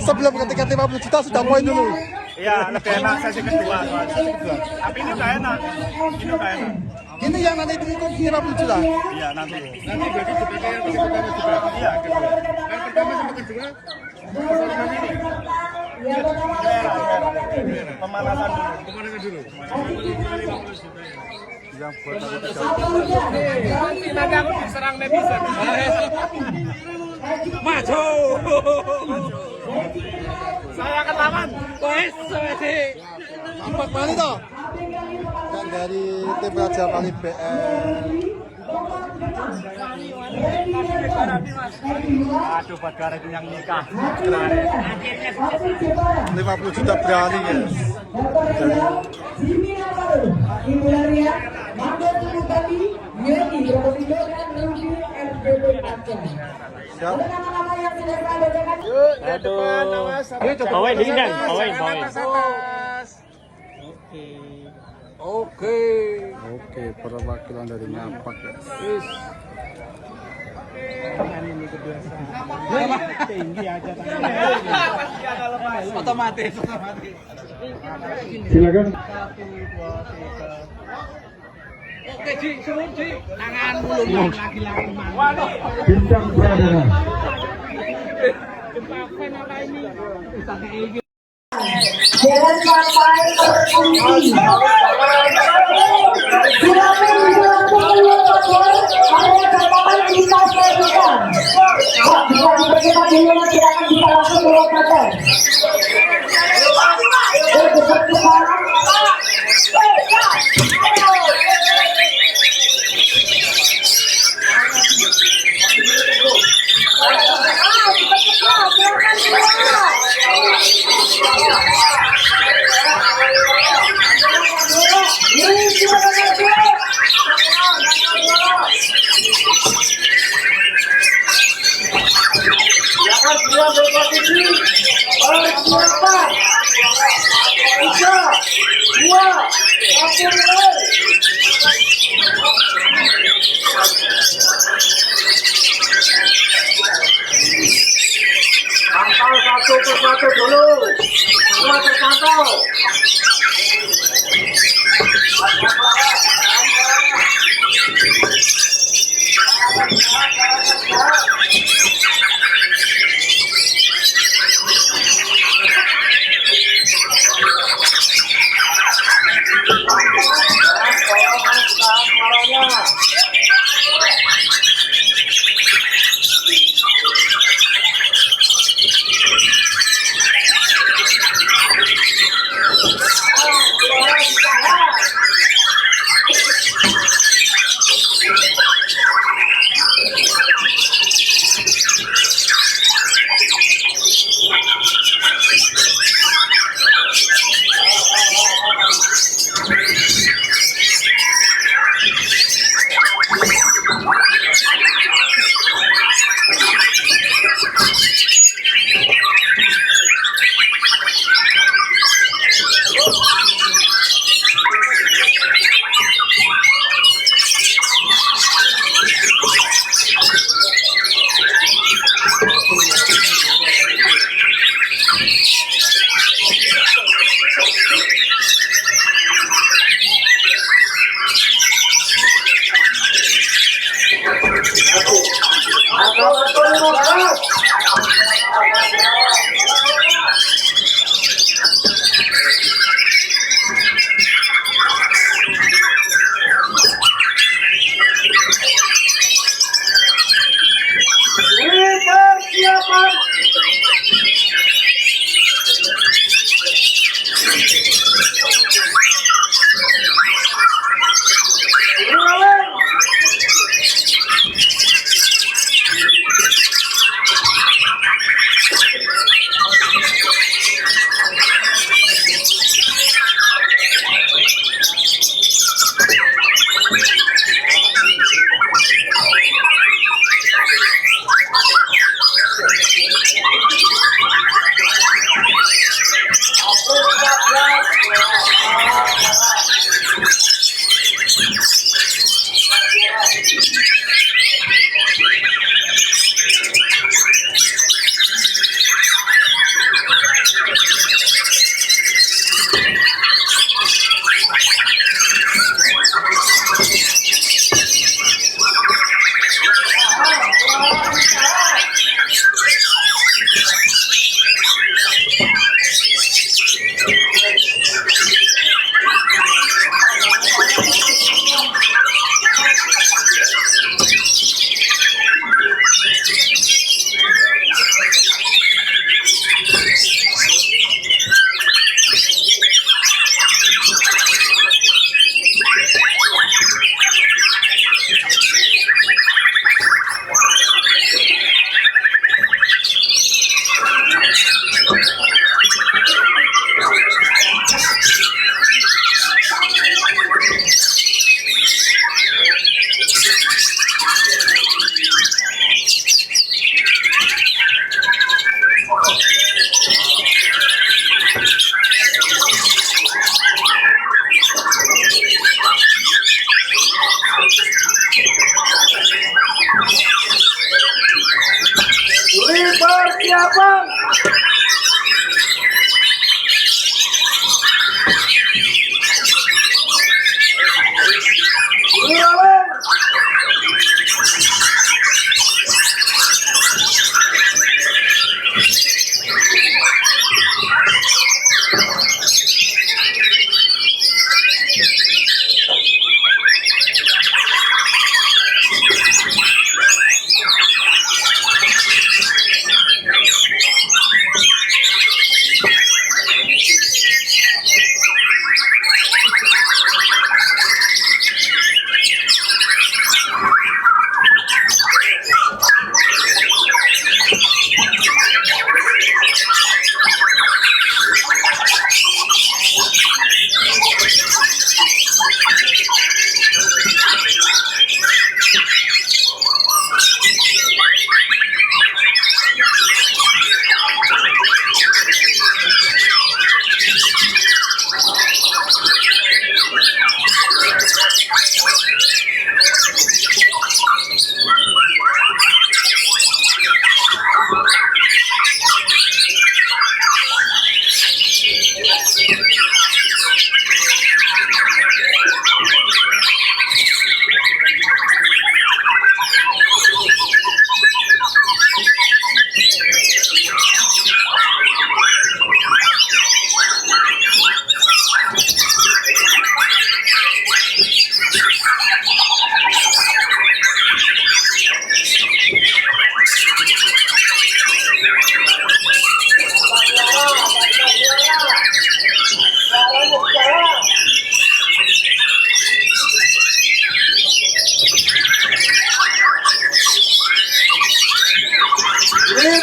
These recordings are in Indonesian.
Sebelum ketika 50 juta sudah poin dulu. Iya, lebih enak sesi kedua. Tapi ini udah enak. Ini udah enak. Ini yang nanti ikut 50 juta. Iya, nanti berarti seperti yang pertama juga. Iya, kedua. Yang pertama sama kedua. Pemanasan dulu. Yang buat nanti aku diserang netizen. Maju. Saya akan lawan. Wes, Nampak mana toh? Yang dari tim Raja Bali BR. Aduh, Badara itu yang nikah. 50 juta berani ya. Siap. Aduh. Bawain ini kan, bawain. Oke, perwakilan dari Napak ya. Tinggi aja Otomatis. Silakan. Oke, Ji, suruh Ji. Tangan mulung lagi-lagi. Waduh. Bintang Pradana. Jangan sampai terkunci. Silakan area pertama kita selesaikan. Jika dipercepat dulu, silakan bisa langsung melompat. Pantau satu persatu dulu. Semua terpantau. Persiapan.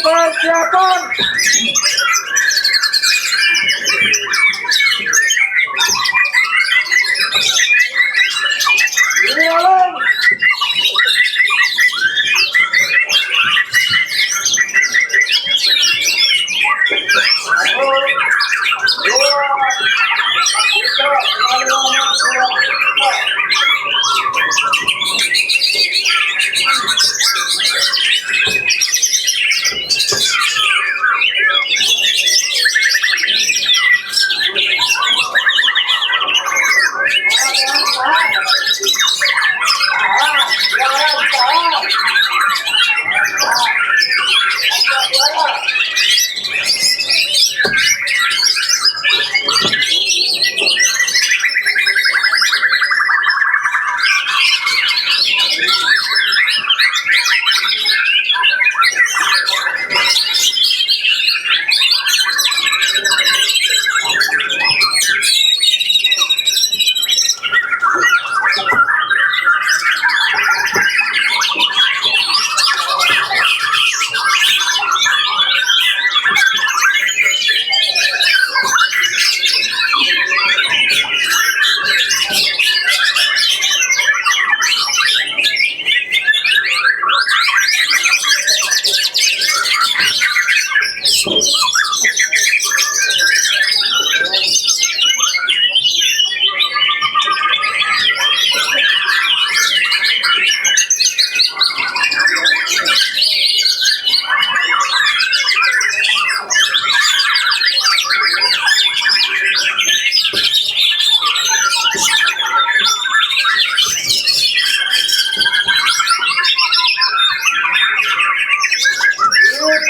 Persiapan.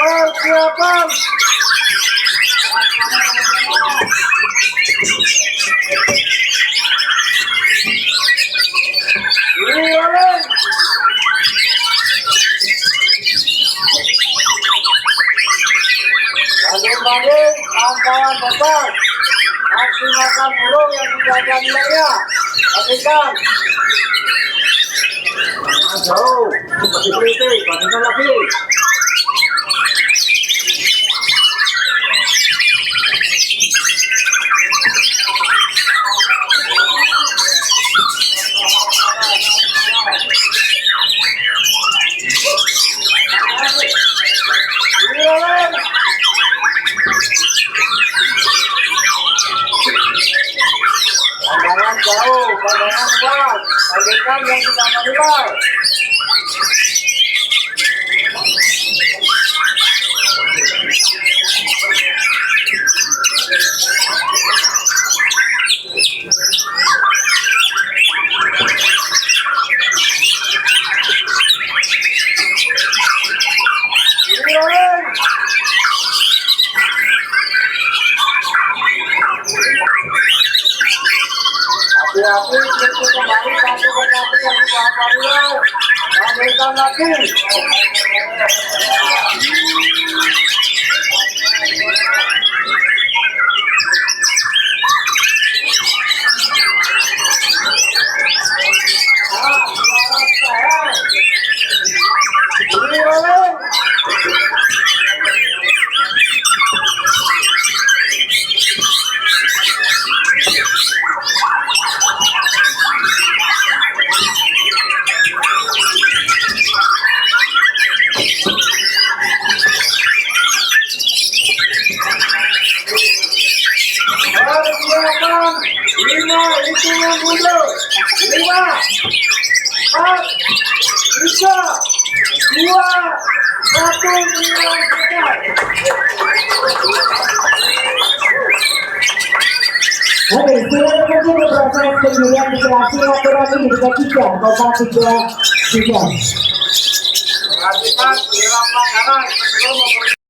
Persiapan. Diorong. Banding-banding kawan-kawan besar, maksimalkan burung yang tidak ada nilainya. Bandingkan. Jauh, masih kritik, bandingkan lagi. Pandangan jauh, pandangan luas, bandingkan yang sudah menilai. Hati-hati, itu kembali satu kaki yang dipelajari. Ambilkan lagi. Lima, hitungan mundur. 5, 4, 3, 2, 1, hilang tiket. Oke, sudah terjadi proses pemilihan migrasi aturan ini juga 3, total 3. Perhatikan, bila pelanggaran sebelum